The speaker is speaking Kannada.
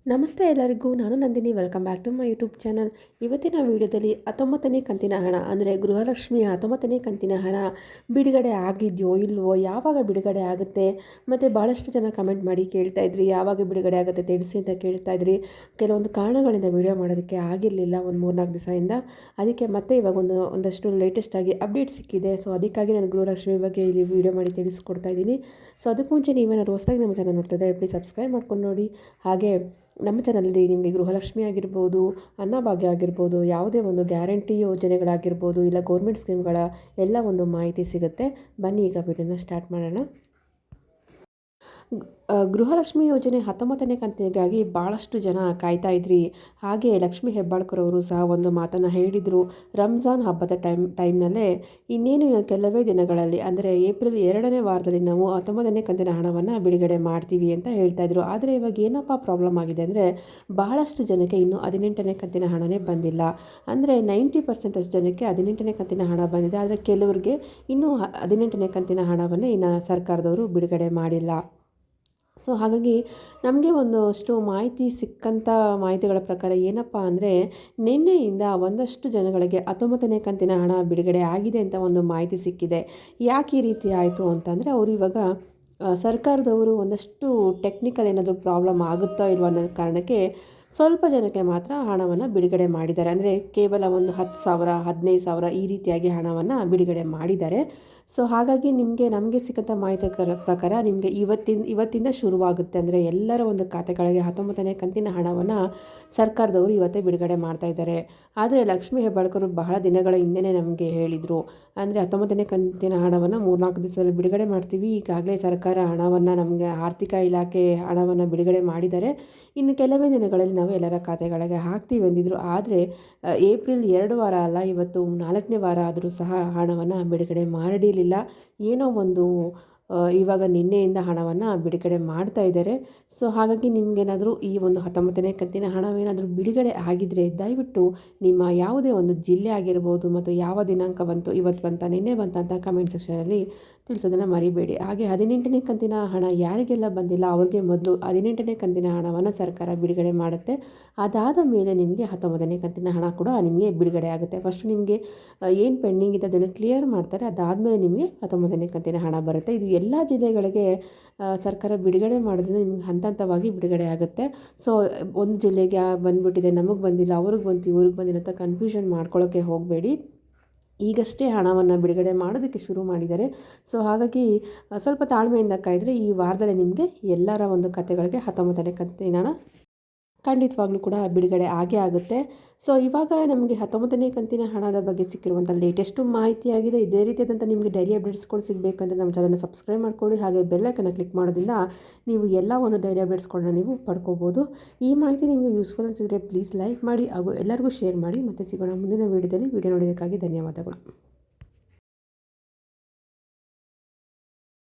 ನಮಸ್ತೆ ಎಲ್ಲರಿಗೂ, ನಾನು Nandini. Welcome back to my YouTube channel. ಇವತ್ತಿನ ವಿಡಿಯೋದಲ್ಲಿ 19ನೇ ಕಂತಿನ ಹಣ ಅಂದರೆ ಗೃಹಲಕ್ಷ್ಮಿಯ 19ನೇ ಕಂತಿನ ಹಣ ಬಿಡುಗಡೆ ಆಗಿದೆಯೋ ಇಲ್ವೋ, ಯಾವಾಗ ಬಿಡುಗಡೆ ಆಗುತ್ತೆ, ಮತ್ತು ಭಾಳಷ್ಟು ಜನ ಕಮೆಂಟ್ ಮಾಡಿ ಕೇಳ್ತಾ ಇದ್ರಿ ಯಾವಾಗ ಬಿಡುಗಡೆ ಆಗುತ್ತೆ ತಿಳಿಸಿ ಅಂತ ಕೇಳ್ತಾ ಇದ್ರಿ. ಕೆಲವೊಂದು ಕಾರಣಗಳಿಂದ ವಿಡಿಯೋ ಮಾಡೋದಕ್ಕೆ ಆಗಿರಲಿಲ್ಲ ಒಂದು 3-4 ದಿವಸದಿಂದ. ಅದಕ್ಕೆ ಮತ್ತೆ ಇವಾಗ ಒಂದಷ್ಟು ಲೇಟೆಸ್ಟಾಗಿ ಅಪ್ಡೇಟ್ ಸಿಕ್ಕಿದೆ. ಸೊ ಅದಕ್ಕಾಗಿ ನಾನು ಗೃಹಲಕ್ಷ್ಮಿ ಬಗ್ಗೆ ಇಲ್ಲಿ ವಿಡಿಯೋ ಮಾಡಿ ತಿಳಿಸ್ಕೊಡ್ತಾ ಇದ್ದೀನಿ. ಸೊ ಅದಕ್ಕೂ ಮುಂಚೆ ನೀವೇನಾದ್ರು ಹೊಸದಾಗಿ ನಮ್ಮ ಚಾನಲ್ ನೋಡ್ತಿದ್ರೆ ಪ್ಲೀಸ್ ಸಬ್ಸ್ಕ್ರೈಬ್ ಮಾಡ್ಕೊಂಡು ನೋಡಿ. ಹಾಗೆ ನಮ್ಮ ಚಾನಲಲ್ಲಿ ನಿಮಗೆ ಗೃಹಲಕ್ಷ್ಮಿ ಆಗಿರ್ಬೋದು, ಅನ್ನಭಾಗ್ಯ ಆಗಿರ್ಬೋದು, ಯಾವುದೇ ಒಂದು ಗ್ಯಾರಂಟಿ ಯೋಜನೆಗಳಾಗಿರ್ಬೋದು, ಇಲ್ಲ ಗೌರ್ಮೆಂಟ್ ಸ್ಕೀಮ್ಗಳ ಎಲ್ಲ ಒಂದು ಮಾಹಿತಿ ಸಿಗುತ್ತೆ. ಬನ್ನಿ ಈಗ ವಿಡಿಯೋನ ಸ್ಟಾರ್ಟ್ ಮಾಡೋಣ. ಗೃಹಲಕ್ಷ್ಮಿ ಯೋಜನೆ 19ನೇ ಕಂತಿಗಾಗಿ ಭಾಳಷ್ಟು ಜನ ಕಾಯ್ತಾ ಇದ್ರಿ. ಹಾಗೆ ಲಕ್ಷ್ಮೀ ಹೆಬ್ಬಾಳ್ಕರ್ ಅವರು ಸಹ ಒಂದು ಮಾತನ್ನು ಹೇಳಿದರು. ರಂಜಾನ್ ಹಬ್ಬದ ಟೈಮ್ನಲ್ಲೇ ಇನ್ನೇನು ಕೆಲವೇ ದಿನಗಳಲ್ಲಿ ಅಂದರೆ ಏಪ್ರಿಲ್ 2ನೇ ವಾರದಲ್ಲಿ ನಾವು 19ನೇ ಕಂತಿನ ಹಣವನ್ನು ಬಿಡುಗಡೆ ಮಾಡ್ತೀವಿ ಅಂತ ಹೇಳ್ತಾಯಿದ್ರು. ಆದರೆ ಇವಾಗ ಏನಪ್ಪ ಪ್ರಾಬ್ಲಮ್ ಆಗಿದೆ ಅಂದರೆ ಬಹಳಷ್ಟು ಜನಕ್ಕೆ ಇನ್ನೂ 18ನೇ ಕಂತಿನ ಹಣನೇ ಬಂದಿಲ್ಲ. ಅಂದರೆ 90% ಜನಕ್ಕೆ 18ನೇ ಕಂತಿನ ಹಣ ಬಂದಿದೆ. ಆದರೆ ಕೆಲವರಿಗೆ ಇನ್ನೂ 18ನೇ ಕಂತಿನ ಹಣವನ್ನೇ ಇನ್ನು ಸರ್ಕಾರದವರು ಬಿಡುಗಡೆ ಮಾಡಿಲ್ಲ. ಸೊ ಹಾಗಾಗಿ ನಮಗೆ ಒಂದಷ್ಟು ಮಾಹಿತಿ ಸಿಕ್ಕಂಥ ಮಾಹಿತಿಗಳ ಪ್ರಕಾರ ಏನಪ್ಪ ಅಂದರೆ ನಿನ್ನೆಯಿಂದ ಒಂದಷ್ಟು ಜನಗಳಿಗೆ 19ನೇ ಕಂತಿನ ಹಣ ಬಿಡುಗಡೆ ಆಗಿದೆ ಅಂತ ಒಂದು ಮಾಹಿತಿ ಸಿಕ್ಕಿದೆ. ಯಾಕೆ ಈ ರೀತಿ ಆಯಿತು ಅಂತಂದರೆ ಅವರು ಇವಾಗ ಸರ್ಕಾರದವರು ಒಂದಷ್ಟು ಟೆಕ್ನಿಕಲ್ ಏನಾದರೂ ಪ್ರಾಬ್ಲಮ್ ಆಗುತ್ತೋ ಇಲ್ವೋ ಅನ್ನೋ ಕಾರಣಕ್ಕೆ ಸ್ವಲ್ಪ ಜನಕ್ಕೆ ಮಾತ್ರ ಹಣವನ್ನು ಬಿಡುಗಡೆ ಮಾಡಿದ್ದಾರೆ. ಅಂದರೆ ಕೇವಲ ಒಂದು 10,000 15,000 ಈ ರೀತಿಯಾಗಿ ಹಣವನ್ನು ಬಿಡುಗಡೆ ಮಾಡಿದ್ದಾರೆ. ಸೊ ಹಾಗಾಗಿ ನಮಗೆ ಸಿಕ್ಕಂಥ ಮಾಹಿತಿ ಪ್ರಕಾರ ನಿಮಗೆ ಇವತ್ತಿಂದ ಶುರುವಾಗುತ್ತೆ. ಅಂದರೆ ಎಲ್ಲರ ಒಂದು ಖಾತೆಗಳಿಗೆ 19ನೇ ಕಂತಿನ ಹಣವನ್ನು ಸರ್ಕಾರದವರು ಇವತ್ತೇ ಬಿಡುಗಡೆ ಮಾಡ್ತಾ ಇದ್ದಾರೆ. ಆದರೆ ಲಕ್ಷ್ಮೀ ಹೆಬ್ಬಾಳ್ಕರ್ ಬಹಳ ದಿನಗಳ ಹಿಂದೆಯೇ ನಮಗೆ ಹೇಳಿದರು. ಅಂದರೆ 19ನೇ ಕಂತಿನ ಹಣವನ್ನು 3-4 ದಿವಸದಲ್ಲಿ ಬಿಡುಗಡೆ ಮಾಡ್ತೀವಿ. ಈಗಾಗಲೇ ಸರ್ಕಾರ ಹಣವನ್ನು ನಮಗೆ ಆರ್ಥಿಕ ಇಲಾಖೆ ಹಣವನ್ನು ಬಿಡುಗಡೆ ಮಾಡಿದ್ದಾರೆ. ಇನ್ನು ಕೆಲವೇ ದಿನಗಳಲ್ಲಿ ನಾವು ಎಲ್ಲರ ಖಾತೆಗಳಿಗೆ ಹಾಕ್ತೀವಿ ಅಂದಿದ್ರು. ಆದರೆ ಏಪ್ರಿಲ್ 2 ವಾರ ಅಲ್ಲ, ಇವತ್ತು 4ನೇ ವಾರ ಆದರೂ ಸಹ ಹಣವನ್ನು ಬಿಡುಗಡೆ ಮಾಡಿರಲಿಲ್ಲ. ಏನೋ ಒಂದು ಇವಾಗ ನಿನ್ನೆಯಿಂದ ಹಣವನ್ನು ಬಿಡುಗಡೆ ಮಾಡ್ತಾ ಇದ್ದಾರೆ. ಸೊ ಹಾಗಾಗಿ ನಿಮಗೇನಾದರೂ ಈ ಒಂದು 19ನೇ ಕಂತಿನ ಹಣವೇನಾದರೂ ಬಿಡುಗಡೆ ಆಗಿದ್ದರೆ ದಯವಿಟ್ಟು ನಿಮ್ಮ ಯಾವುದೇ ಒಂದು ಜಿಲ್ಲೆ ಆಗಿರ್ಬೋದು ಮತ್ತು ಯಾವ ದಿನಾಂಕ ಬಂತು, ಇವತ್ತು ಬಂತ ನಿನ್ನೆ ಬಂತ ಅಂತ ಕಮೆಂಟ್ ಸೆಕ್ಷನಲ್ಲಿ ತಿಳಿಸೋದನ್ನು ಮರಿಬೇಡಿ. ಹಾಗೆ 18ನೇ ಕಂತಿನ ಹಣ ಯಾರಿಗೆಲ್ಲ ಬಂದಿಲ್ಲ ಅವ್ರಿಗೆ ಮೊದಲು 18ನೇ ಕಂತಿನ ಹಣವನ್ನು ಸರ್ಕಾರ ಬಿಡುಗಡೆ ಮಾಡುತ್ತೆ. ಅದಾದ ಮೇಲೆ ನಿಮಗೆ 19ನೇ ಕಂತಿನ ಹಣ ಕೂಡ ನಿಮಗೆ ಬಿಡುಗಡೆ ಆಗುತ್ತೆ. ಫಸ್ಟ್ ನಿಮಗೆ ಏನು ಪೆಂಡಿಂಗ್ ಇದೆ ಅದನ್ನು ಕ್ಲಿಯರ್ ಮಾಡ್ತಾರೆ. ಅದಾದಮೇಲೆ ನಿಮಗೆ 19ನೇ ಕಂತಿನ ಹಣ ಬರುತ್ತೆ. ಇದು ಎಲ್ಲ ಜಿಲ್ಲೆಗಳಿಗೆ ಸರ್ಕಾರ ಬಿಡುಗಡೆ ಮಾಡೋದ್ರಿಂದ ನಿಮ್ಗೆ ಹಂತವಾಗಿ ಬಿಡುಗಡೆ ಆಗುತ್ತೆ. ಸೊ ಒಂದು ಜಿಲ್ಲೆಗೆ ಬಂದುಬಿಟ್ಟಿದೆ, ನಮಗೆ ಬಂದಿಲ್ಲ, ಅವ್ರಿಗೆ ಬಂತು, ಇವ್ರಿಗೆ ಬಂದಿಲ್ಲ ಅಂತ ಕನ್ಫ್ಯೂಷನ್ ಮಾಡ್ಕೊಳ್ಳೋಕ್ಕೆ ಹೋಗಬೇಡಿ. ಈಗಷ್ಟೇ ಹಣವನ್ನು ಬಿಡುಗಡೆ ಮಾಡೋದಕ್ಕೆ ಶುರು ಮಾಡಿದ್ದಾರೆ. ಸೊ ಹಾಗಾಗಿ ಸ್ವಲ್ಪ ತಾಳ್ಮೆಯಿಂದ ಕಾಯ್ದರೆ ಈ ವಾರದಲ್ಲಿ ನಿಮಗೆ ಎಲ್ಲರ ಒಂದು ಖಾತೆಗಳಿಗೆ 19ನೇ ಕಂತಿನ ಹಣ ಖಂಡಿತವಾಗ್ಲೂ ಕೂಡ ಬಿಡುಗಡೆ ಆಗೇ ಆಗುತ್ತೆ. ಸೊ ಇವಾಗ ನಮಗೆ 19ನೇ ಕಂತಿನ ಹಣದ ಬಗ್ಗೆ ಸಿಕ್ಕಿರುವಂಥ ಲೇಟೆಸ್ಟು ಮಾಹಿತಿಯಾಗಿದೆ. ಇದೇ ರೀತಿಯಾದಂಥ ನಿಮಗೆ ಡೈಲಿ ಅಪ್ಡೇಟ್ಸ್ಗಳು ಸಿಗಬೇಕಂದ್ರೆ ನಮ್ಮ ಚಾನಲ್ನ ಸಬ್ಸ್ಕ್ರೈಬ್ ಮಾಡ್ಕೊಳ್ಳಿ. ಹಾಗೆ ಬೆಲ್ಲೈಕನ್ನ ಕ್ಲಿಕ್ ಮಾಡೋದ್ರಿಂದ ನೀವು ಎಲ್ಲ ಒಂದು ಡೈಲಿ ಅಪ್ಡೇಟ್ಸ್ಗಳನ್ನ ನೀವು ಪಡ್ಕೋಬೋದು. ಈ ಮಾಹಿತಿ ನಿಮಗೆ ಯೂಸ್ಫುಲ್ ಅನಿಸಿದರೆ ಪ್ಲೀಸ್ ಲೈಕ್ ಮಾಡಿ ಹಾಗೂ ಎಲ್ಲರಿಗೂ ಶೇರ್ ಮಾಡಿ. ಮತ್ತೆ ಸಿಗೋಣ ಮುಂದಿನ ವೀಡಿಯೋದಲ್ಲಿ. ವಿಡಿಯೋ ನೋಡೋದಕ್ಕಾಗಿ ಧನ್ಯವಾದಗಳು.